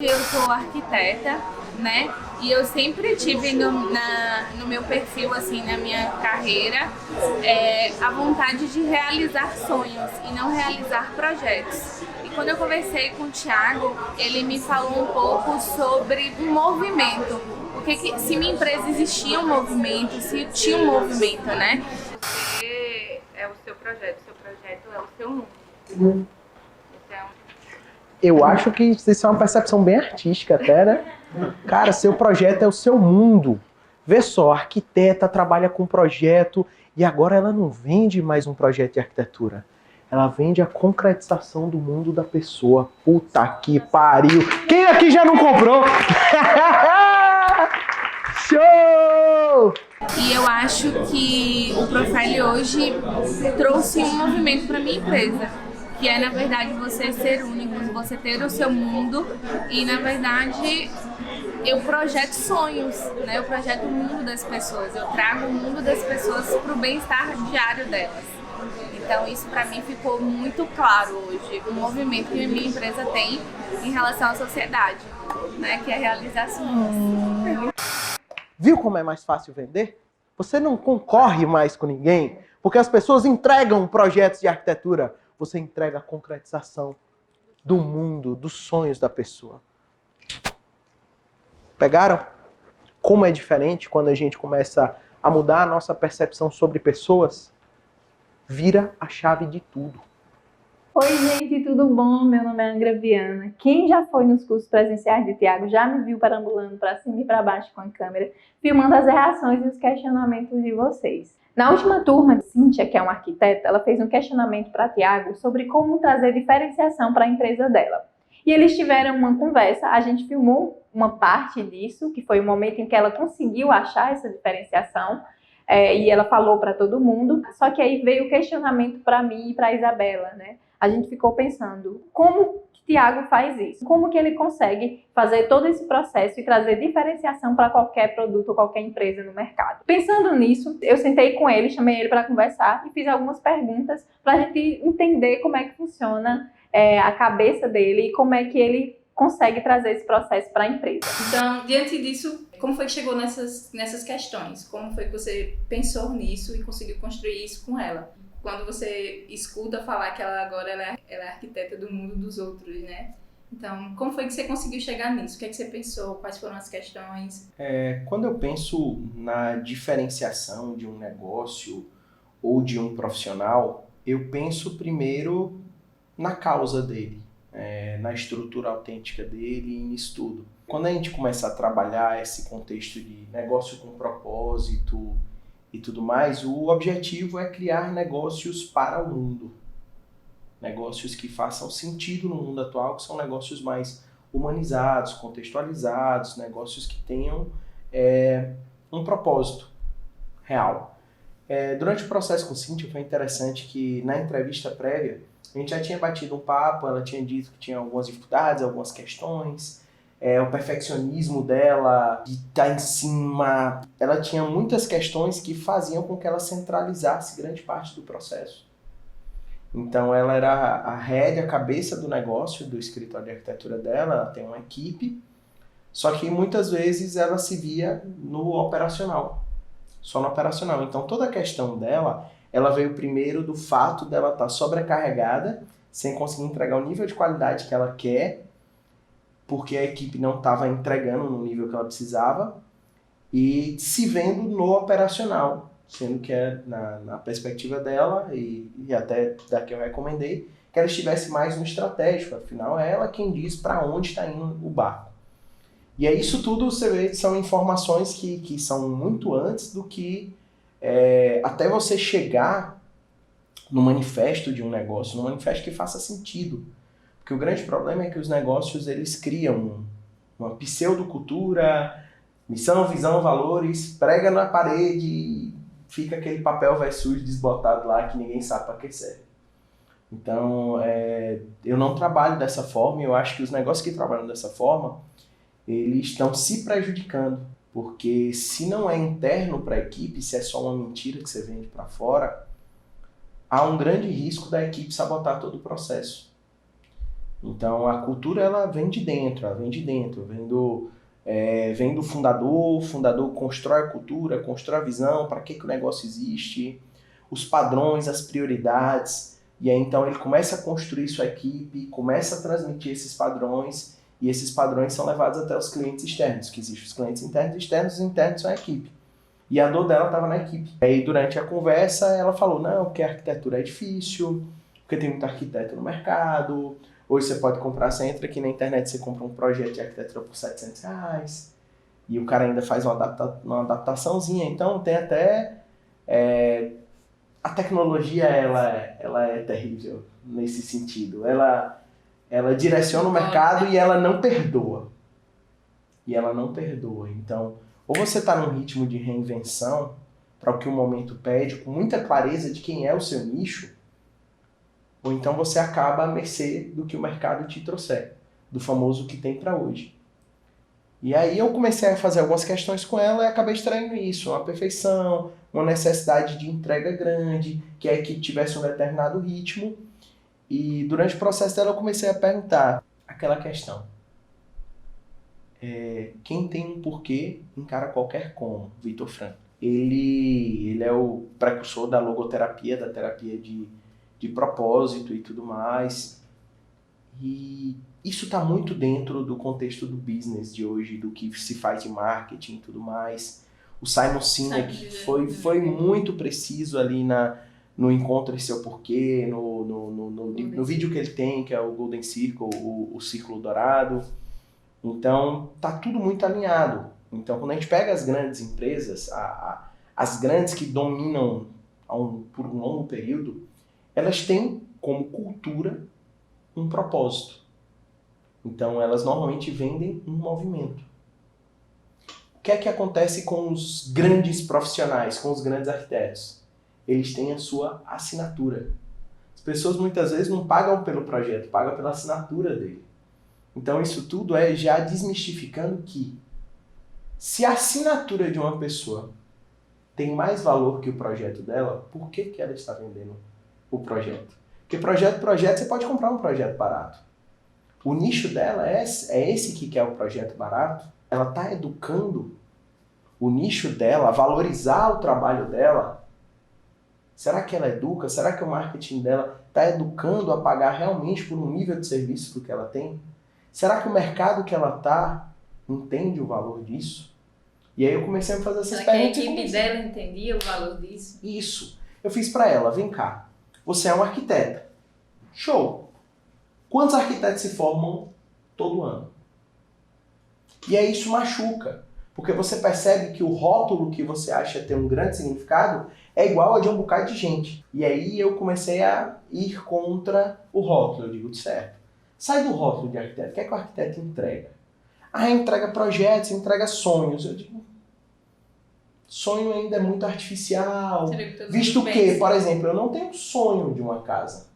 Eu sou arquiteta, né? E eu sempre tive no meu perfil, assim, na minha carreira, a vontade de realizar sonhos e não realizar projetos. E quando eu conversei com o Thiago, ele me falou um pouco sobre um movimento. Se minha empresa existia um movimento, se tinha um movimento, né? Você é o seu projeto é o seu mundo. Eu acho que isso é uma percepção bem artística até, né? Cara, seu projeto é o seu mundo. Vê só, a arquiteta trabalha com projeto e agora ela não vende mais um projeto de arquitetura. Ela vende a concretização do mundo da pessoa. Puta que pariu! Quem aqui já não comprou? Show! E eu acho que o Profile hoje trouxe um movimento para minha empresa, que é, na verdade, você ser único, você ter o seu mundo e, na verdade, eu projeto sonhos, né? Eu projeto o mundo das pessoas, eu trago o mundo das pessoas para o bem-estar diário delas. Então, isso para mim ficou muito claro hoje, o movimento que a minha empresa tem em relação à sociedade, né? Que é realizar sonhos. Viu como é mais fácil vender? Você não concorre mais com ninguém, porque as pessoas entregam projetos de arquitetura. Você entrega a concretização do mundo, dos sonhos da pessoa. Pegaram? Como é diferente quando a gente começa a mudar a nossa percepção sobre pessoas? Vira a chave de tudo. Oi, gente, tudo bom? Meu nome é Angra Viana. Quem já foi nos cursos presenciais de Thiago já me viu perambulando para cima e para baixo com a câmera, filmando as reações e os questionamentos de vocês. Na última turma, Cíntia, que é uma arquiteta, ela fez um questionamento para Thiago sobre como trazer diferenciação para a empresa dela. E eles tiveram uma conversa, a gente filmou uma parte disso, que foi o momento em que ela conseguiu achar essa diferenciação, e ela falou para todo mundo, só que aí veio o questionamento para mim e para a Isabela, né? A gente ficou pensando, como que Thiago faz isso? Como que ele consegue fazer todo esse processo e trazer diferenciação para qualquer produto ou qualquer empresa no mercado? Pensando nisso, eu sentei com ele, chamei ele para conversar e fiz algumas perguntas para a gente entender como é que funciona a cabeça dele e como é que ele consegue trazer esse processo para a empresa. Então, diante disso, como foi que chegou nessas questões? Como foi que você pensou nisso e conseguiu construir isso com ela? Quando você escuta falar que ela agora ela é arquiteta do mundo dos outros, né? Então, como foi que você conseguiu chegar nisso? O que é que você pensou? Quais foram as questões? Quando eu penso na diferenciação de um negócio ou de um profissional, eu penso primeiro na causa dele, na estrutura autêntica dele e nisso tudo. Quando a gente começa a trabalhar esse contexto de negócio com propósito e tudo mais, o objetivo é criar negócios para o mundo. Negócios que façam sentido no mundo atual, que são negócios mais humanizados, contextualizados, negócios que tenham um propósito real. Durante o processo com Cíntia foi interessante que na entrevista prévia a gente já tinha batido um papo, ela tinha dito que tinha algumas dificuldades, algumas questões, o perfeccionismo dela, de estar em cima. Ela tinha muitas questões que faziam com que ela centralizasse grande parte do processo. Então ela era a head, a cabeça do negócio, do escritório de arquitetura dela, ela tem uma equipe, só que muitas vezes ela se via no operacional, só no operacional. Então toda a questão dela, ela veio primeiro do fato dela estar sobrecarregada, sem conseguir entregar o nível de qualidade que ela quer, porque a equipe não estava entregando no nível que ela precisava, e se vendo no operacional, sendo que na perspectiva dela, e até daqui eu recomendei, que ela estivesse mais no estratégico, afinal é ela quem diz para onde está indo o barco. E é isso tudo, você vê, são informações que são muito antes do que até você chegar no manifesto de um negócio, no manifesto que faça sentido. Porque o grande problema é que os negócios, eles criam uma pseudocultura, missão, visão, valores, prega na parede e fica aquele papel sujo desbotado lá que ninguém sabe para que serve. Então, eu não trabalho dessa forma e eu acho que os negócios que trabalham dessa forma, eles estão se prejudicando. Porque se não é interno para a equipe, se é só uma mentira que você vende para fora, há um grande risco da equipe sabotar todo o processo. Então a cultura ela vem de dentro, vem do fundador, o fundador constrói a cultura, constrói a visão, para que o negócio existe, os padrões, as prioridades, e aí então ele começa a construir sua equipe, começa a transmitir esses padrões, e esses padrões são levados até os clientes externos, que existem os clientes internos e externos, os internos são a equipe. E a dor dela estava na equipe. Aí durante a conversa ela falou, não, porque a arquitetura é difícil, porque tem muito arquiteto no mercado. Hoje você pode comprar, você entra aqui na internet, você compra um projeto de arquitetura por R$700, e o cara ainda faz uma adaptaçãozinha. Então tem até... a tecnologia, ela é terrível nesse sentido. Ela direciona o mercado e ela não perdoa. Então, ou você está num ritmo de reinvenção, para o que o momento pede, com muita clareza de quem é o seu nicho, ou então você acaba à mercê do que o mercado te trouxer, do famoso que tem para hoje. E aí eu comecei a fazer algumas questões com ela e acabei extraindo isso, uma perfeição, uma necessidade de entrega grande, que a equipe tivesse um determinado ritmo. E durante o processo dela eu comecei a perguntar aquela questão. Quem tem um porquê encara qualquer como, Viktor Frankl. Ele é o precursor da logoterapia, da terapia de propósito e tudo mais. E isso está muito dentro do contexto do business de hoje, do que se faz de marketing e tudo mais. O Simon Sinek foi muito preciso ali no Encontre Seu Porquê, no vídeo que ele tem, que é o Golden Circle, o Círculo Dourado. Então, tá tudo muito alinhado. Então, quando a gente pega as grandes empresas, as grandes que dominam por um longo período, elas têm como cultura um propósito. Então, elas normalmente vendem um movimento. O que é que acontece com os grandes profissionais, com os grandes arquitetos? Eles têm a sua assinatura. As pessoas muitas vezes não pagam pelo projeto, pagam pela assinatura dele. Então, isso tudo é já desmistificando que se a assinatura de uma pessoa tem mais valor que o projeto dela, por que ela está vendendo o projeto? Porque projeto, você pode comprar um projeto barato. O nicho dela é esse que quer o projeto barato. Ela está educando o nicho dela a valorizar o trabalho dela. Será que ela educa? Será que o marketing dela está educando a pagar realmente por um nível de serviço que ela tem? Será que o mercado que ela está entende o valor disso? E aí eu comecei a fazer essas perguntas. A equipe dela entendia o valor disso? Isso. Eu fiz para ela, vem cá, você é um arquiteta. Show! Quantos arquitetos se formam todo ano? E aí isso machuca, porque você percebe que o rótulo que você acha ter um grande significado é igual a de um bocado de gente. E aí eu comecei a ir contra o rótulo, eu digo, certo. Sai do rótulo de arquiteto, o que é que o arquiteto entrega? Entrega projetos, entrega sonhos. Eu digo, sonho ainda é muito artificial, visto que, por exemplo, eu não tenho sonho de uma casa.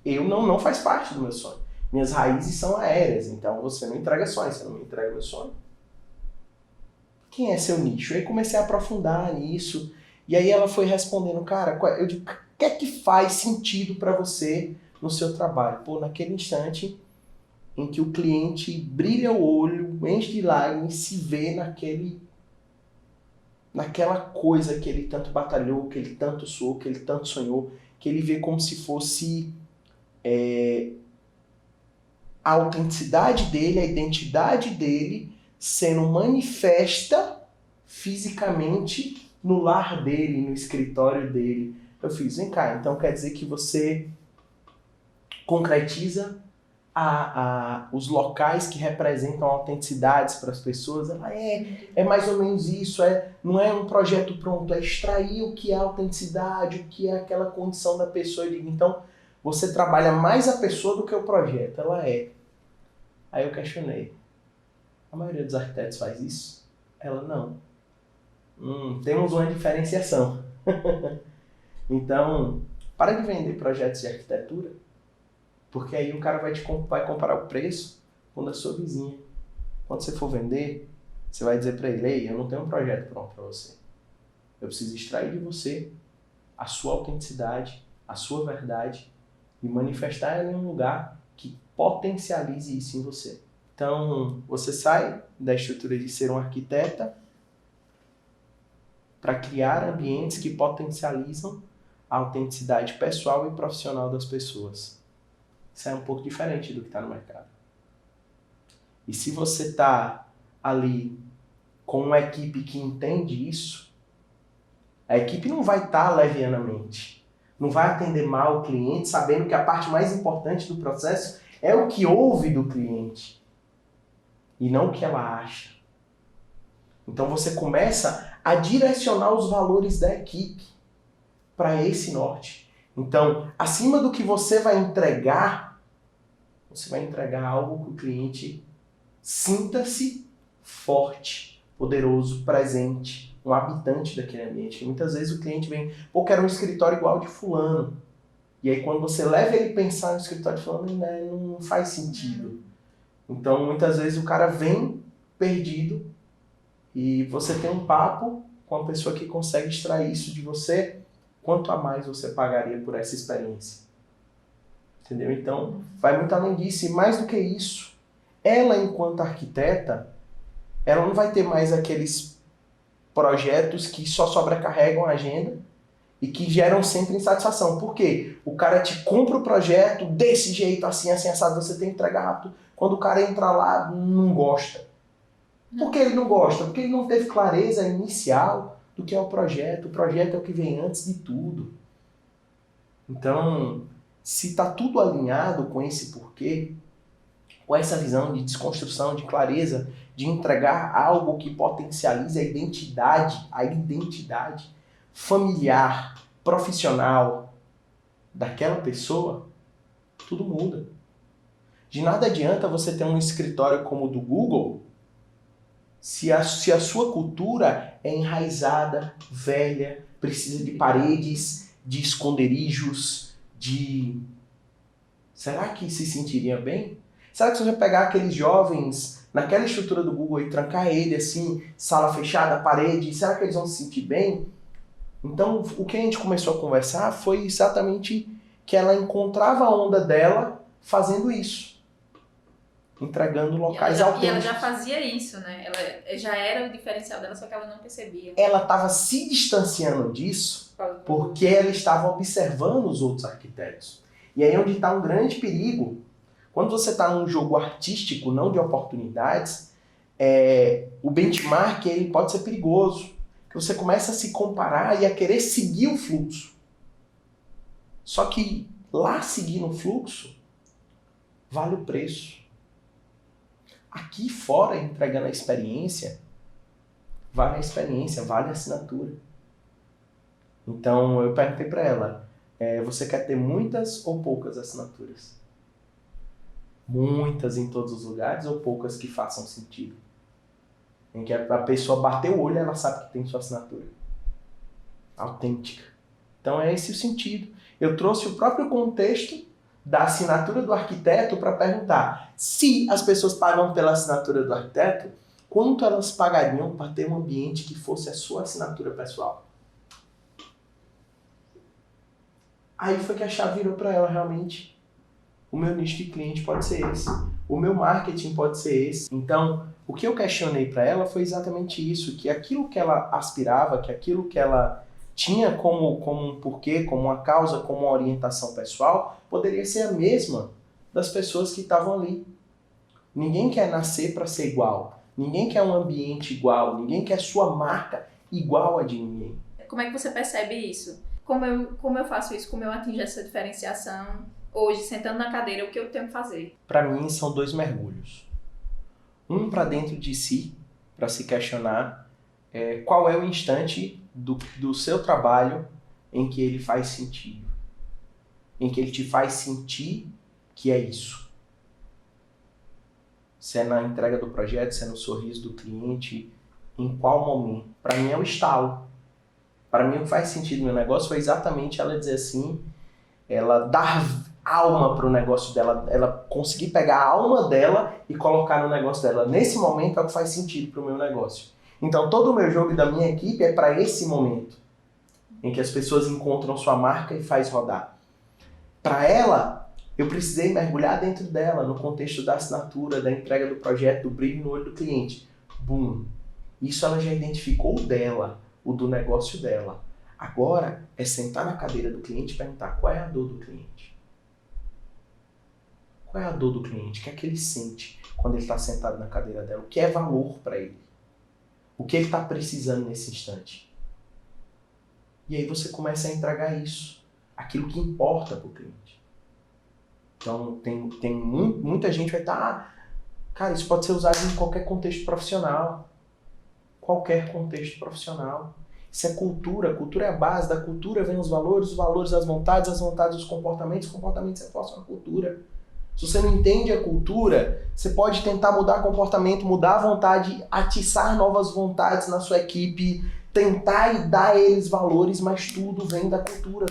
Eu não faz parte do meu sonho. Minhas raízes são aéreas, então você não entrega sonho, você não me entrega meu sonho. Quem é seu nicho? Aí comecei a aprofundar nisso, e aí ela foi respondendo, cara, eu digo, o que é que faz sentido para você no seu trabalho? Pô, naquele instante em que o cliente brilha o olho, enche de lágrimas, se vê naquela coisa que ele tanto batalhou, que ele tanto suou, que ele tanto sonhou, que ele vê como se fosse a autenticidade dele, a identidade dele sendo manifesta fisicamente no lar dele, no escritório dele. Eu fiz, vem cá, então quer dizer que você concretiza os locais que representam autenticidades para as pessoas. É mais ou menos isso, não é um projeto pronto, é extrair o que é autenticidade, o que é aquela condição da pessoa. Então, você trabalha mais a pessoa do que o projeto, ela é. Aí eu questionei, a maioria dos arquitetos faz isso? Ela, não. Temos uma diferenciação. Então, para de vender projetos de arquitetura, porque aí o cara vai comparar o preço com o da sua vizinha. Quando você for vender, você vai dizer para ele, ei, eu não tenho um projeto pronto para você. Eu preciso extrair de você a sua autenticidade, a sua verdade e manifestar ela em um lugar que potencialize isso em você. Então, você sai da estrutura de ser um arquiteta para criar ambientes que potencializam a autenticidade pessoal e profissional das pessoas. Isso é um pouco diferente do que está no mercado. E se você está ali com uma equipe que entende isso, a equipe não vai estar levianamente. Não vai atender mal o cliente, sabendo que a parte mais importante do processo é o que ouve do cliente e não o que ela acha. Então você começa a direcionar os valores da equipe para esse norte. Então, acima do que você vai entregar algo que o cliente sinta-se forte, poderoso, presente, um habitante daquele ambiente. E muitas vezes o cliente vem, pô, quero um escritório igual de fulano. E aí quando você leva ele a pensar no escritório de fulano, né, não faz sentido. Então muitas vezes o cara vem perdido e você tem um papo com a pessoa que consegue extrair isso de você, quanto a mais você pagaria por essa experiência. Entendeu? Então vai muito além disso. E mais do que isso, ela enquanto arquiteta, ela não vai ter mais aqueles projetos que só sobrecarregam a agenda e que geram sempre insatisfação. Por quê? O cara te compra o projeto desse jeito, assim, assado, você tem que entregar rápido. Quando o cara entra lá, não gosta. Por que ele não gosta? Porque ele não teve clareza inicial do que é o projeto. O projeto é o que vem antes de tudo. Então, se está tudo alinhado com esse porquê, com essa visão de desconstrução, de clareza, de entregar algo que potencialize a identidade familiar, profissional daquela pessoa, tudo muda. De nada adianta você ter um escritório como o do Google se a sua cultura é enraizada, velha, precisa de paredes, de esconderijos, de... Será que se sentiria bem? Será que se você pegar aqueles jovens naquela estrutura do Google e trancar ele assim, sala fechada, parede, será que eles vão se sentir bem? Então, o que a gente começou a conversar foi exatamente que ela encontrava a onda dela fazendo isso. Entregando locais autênticos. E ela já fazia isso, né? Ela já era o diferencial dela, só que ela não percebia. Ela estava se distanciando disso porque ela estava observando os outros arquitetos. E aí é onde está um grande perigo. Quando você está num jogo artístico, não de oportunidades, o benchmark ele pode ser perigoso. Que você começa a se comparar e a querer seguir o fluxo. Só que lá seguindo o fluxo, vale o preço. Aqui fora, entregando a experiência, vale a experiência, vale a assinatura. Então eu perguntei para ela, você quer ter muitas ou poucas assinaturas? Muitas em todos os lugares ou poucas que façam sentido? Em que a pessoa bater o olho, ela sabe que tem sua assinatura. Autêntica. Então é esse o sentido. Eu trouxe o próprio contexto da assinatura do arquiteto para perguntar se as pessoas pagam pela assinatura do arquiteto, quanto elas pagariam para ter um ambiente que fosse a sua assinatura pessoal. Aí foi que a chave virou para ela realmente. O meu nicho de cliente pode ser esse. O meu marketing pode ser esse. Então, o que eu questionei para ela foi exatamente isso, que aquilo que ela aspirava, que aquilo que ela tinha como um porquê, como uma causa, como uma orientação pessoal, poderia ser a mesma das pessoas que estavam ali. Ninguém quer nascer para ser igual. Ninguém quer um ambiente igual. Ninguém quer sua marca igual a de ninguém. Como é que você percebe isso? Como eu faço isso? Como eu atingo essa diferenciação? Hoje, sentando na cadeira, o que eu tenho que fazer? Para mim, são 2 mergulhos. Um para dentro de si, para se questionar qual é o instante do seu trabalho em que ele faz sentido. Em que ele te faz sentir que é isso. Se é na entrega do projeto, se é no sorriso do cliente, em qual momento. Para mim é o estalo. Para mim o que faz sentido no meu negócio foi exatamente ela dizer assim, ela dar alma para o negócio dela, ela conseguir pegar a alma dela e colocar no negócio dela. Nesse momento é o que faz sentido para o meu negócio. Então todo o meu jogo e da minha equipe é para esse momento, em que as pessoas encontram sua marca e faz rodar. Para ela, Eu precisei mergulhar dentro dela, no contexto da assinatura, da entrega do projeto, do brilho no olho do cliente. Boom! Isso ela já identificou o dela, o do negócio dela. Agora é sentar na cadeira do cliente e perguntar qual é a dor do cliente. Qual é a dor do cliente? O que é que ele sente quando ele está sentado na cadeira dela? O que é valor para ele? O que ele está precisando nesse instante? E aí você começa a entregar isso, aquilo que importa para o cliente. Então muita gente vai estar... cara, isso pode ser usado em qualquer contexto profissional. Qualquer contexto profissional. Isso é cultura. A cultura é a base. Da cultura vem os valores as vontades os comportamentos reforçam a cultura. Se você não entende a cultura, você pode tentar mudar comportamento, mudar a vontade, atiçar novas vontades na sua equipe, tentar e dar a eles valores, mas tudo vem da cultura,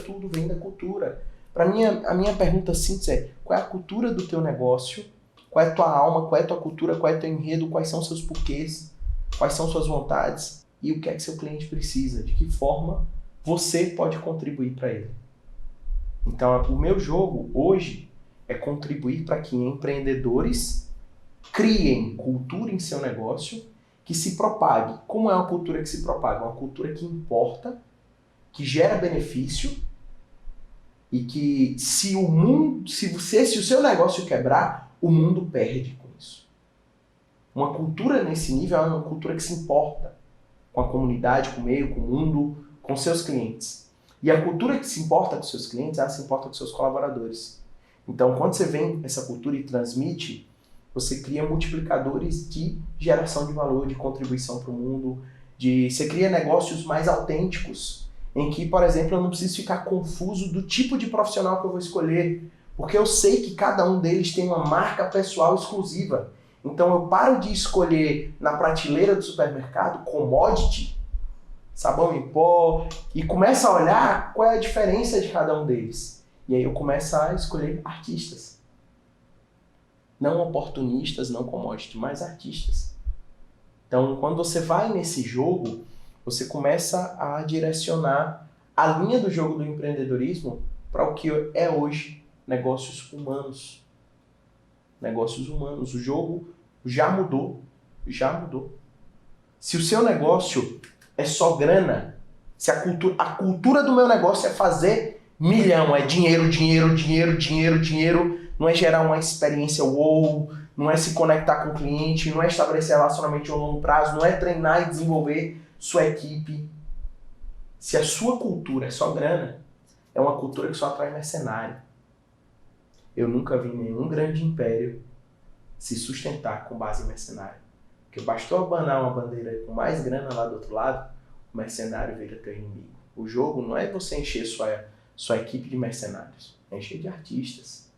Para mim, a minha pergunta simples é, qual é a cultura do teu negócio? Qual é a tua alma? Qual é a tua cultura? Qual é o teu enredo? Quais são os seus porquês? Quais são suas vontades? E o que é que seu cliente precisa? De que forma você pode contribuir para ele? Então, o meu jogo hoje é contribuir para que empreendedores criem cultura em seu negócio que se propague. Como é uma cultura que se propaga? Uma cultura que importa, que gera benefício e que se o seu negócio quebrar, o mundo perde com isso. Uma cultura nesse nível é uma cultura que se importa com a comunidade, com o meio, com o mundo, com seus clientes. E a cultura que se importa com seus clientes, ela se importa com seus colaboradores. Então, quando você vem essa cultura e transmite, você cria multiplicadores de geração de valor, de contribuição para o mundo, você cria negócios mais autênticos, em que, por exemplo, eu não preciso ficar confuso do tipo de profissional que eu vou escolher, porque eu sei que cada um deles tem uma marca pessoal exclusiva. Então eu paro de escolher na prateleira do supermercado commodity, sabão em pó, e começo a olhar qual é a diferença de cada um deles. E aí eu começo a escolher artistas. Não oportunistas, não commodity, mas artistas. Então quando você vai nesse jogo, você começa a direcionar a linha do jogo do empreendedorismo para o que é hoje negócios humanos. Negócios humanos. O jogo já mudou. Se o seu negócio é só grana, se a cultura do meu negócio é fazer milhão, é dinheiro, não é gerar uma experiência wow, não é se conectar com o cliente, não é estabelecer relacionamento de longo prazo, não é treinar e desenvolver sua equipe. Se a sua cultura é só grana, é uma cultura que só atrai mercenário. Eu nunca vi nenhum grande império se sustentar com base em mercenário. Porque bastou abanar uma bandeira com mais grana lá do outro lado, o mercenário vira teu inimigo. O jogo não é você encher sua equipe de mercenários, é encher de artistas.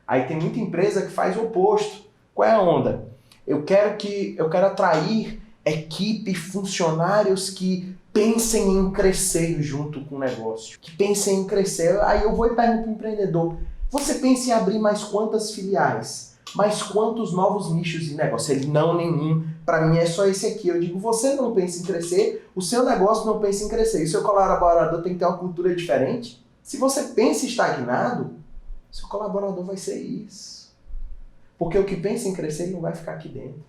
Aí tem muita empresa que faz o oposto. Qual é a onda? Eu quero atrair equipe, funcionários que pensem em crescer junto com o negócio. Que pensem em crescer. Aí eu vou e pergunto para o empreendedor, você pensa em abrir mais quantas filiais? Mais quantos novos nichos de negócio? Ele, não, nenhum. Para mim é só esse aqui. Eu digo, você não pensa em crescer, o seu negócio não pensa em crescer. E o seu colaborador tem que ter uma cultura diferente. Se você pensa estagnado, seu colaborador vai ser isso. Porque o que pensa em crescer, ele não vai ficar aqui dentro.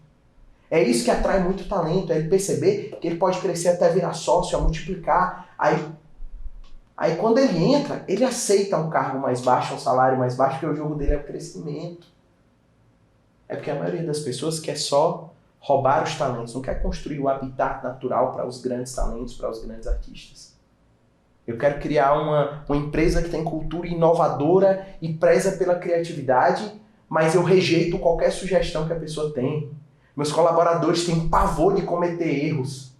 É isso que atrai muito talento, é ele perceber que ele pode crescer até virar sócio, a multiplicar. Aí quando ele entra, ele aceita um cargo mais baixo, um salário mais baixo, porque o jogo dele é o crescimento. É porque a maioria das pessoas quer só roubar os talentos, não quer construir o habitat natural para os grandes talentos, para os grandes artistas. Eu quero criar uma empresa que tem cultura inovadora e preza pela criatividade, mas eu rejeito qualquer sugestão que a pessoa tem. Meus colaboradores têm pavor de cometer erros.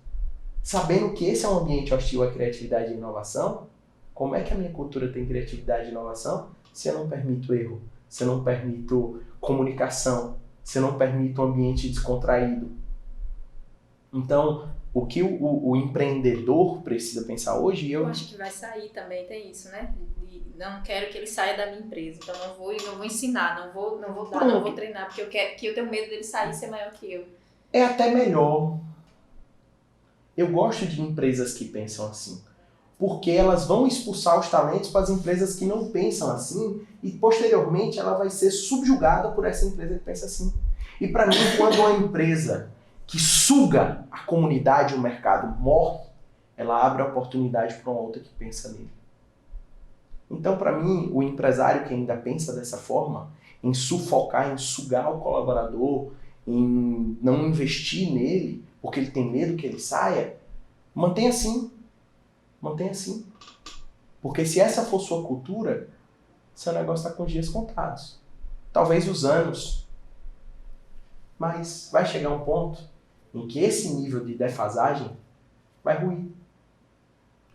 Sabendo que esse é um ambiente hostil à criatividade e inovação, como é que a minha cultura tem criatividade e inovação se eu não permito erro, se eu não permito comunicação, se eu não permito um ambiente descontraído? Então, o que o empreendedor precisa pensar hoje... Eu acho que vai sair também, tem isso, né? Não quero que ele saia da minha empresa, então não vou ensinar, não vou treinar, porque eu tenho medo dele sair e ser maior que eu. É até melhor. Eu gosto de empresas que pensam assim. porque elas vão expulsar os talentos para as empresas que não pensam assim e posteriormente ela vai ser subjugada por essa empresa que pensa assim. E para mim, quando uma empresa que suga a comunidade, o mercado, morre, ela abre a oportunidade para uma outra que pensa nele. Então, para mim, o empresário que ainda pensa dessa forma, em sufocar, em sugar o colaborador, em não investir nele, porque ele tem medo que ele saia, mantenha assim. Mantenha assim. Porque se essa for sua cultura, seu negócio está com os dias contados. Talvez os anos. Mas vai chegar um ponto em que esse nível de defasagem vai ruir.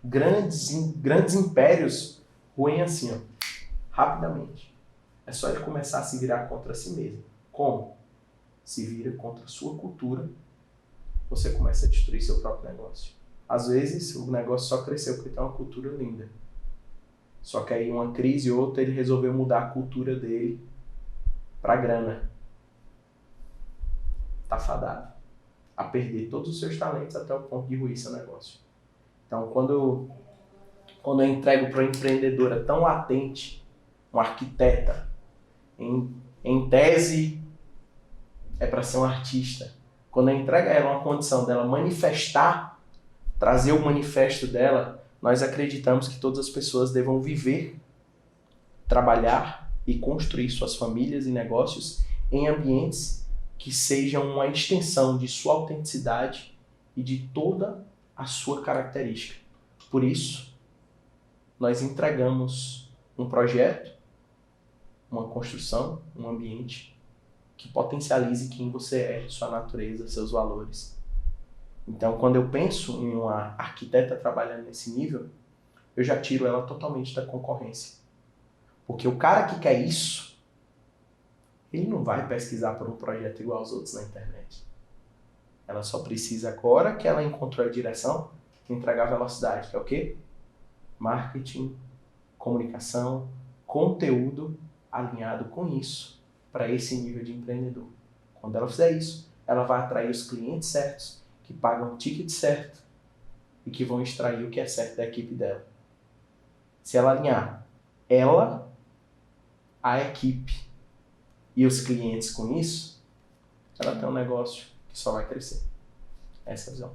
Grandes impérios ruem assim, ó, rapidamente. É só ele começar a se virar contra si mesmo. Como? Se vira contra a sua cultura, você começa a destruir seu próprio negócio. Às vezes, o negócio só cresceu porque tem uma cultura linda. Só que aí, uma crise ou outra, ele resolveu mudar a cultura dele para grana. Tá fadado a perder todos os seus talentos até o ponto de ruir seu negócio. Então, quando eu entrego para uma empreendedora tão latente, uma arquiteta, em tese, é para ser um artista. Quando eu entrego a ela uma condição dela manifestar, trazer o manifesto dela, nós acreditamos que todas as pessoas devam viver, trabalhar e construir suas famílias e negócios em ambientes que sejam uma extensão de sua autenticidade e de toda a sua característica. Por isso, nós entregamos um projeto, uma construção, um ambiente que potencialize quem você é, sua natureza, seus valores. Então, quando eu penso em uma arquiteta trabalhando nesse nível, eu já tiro ela totalmente da concorrência. Porque o cara que quer isso, ele não vai pesquisar por um projeto igual aos outros na internet. Ela só precisa, agora que ela encontrou a direção, entregar velocidade, que é o quê? Marketing, comunicação, conteúdo alinhado com isso, para esse nível de empreendedor. Quando ela fizer isso, ela vai atrair os clientes certos, que pagam o ticket certo e que vão extrair o que é certo da equipe dela. Se ela alinhar ela, a equipe e os clientes com isso, ela tem um negócio que só vai crescer. Essa é a visão.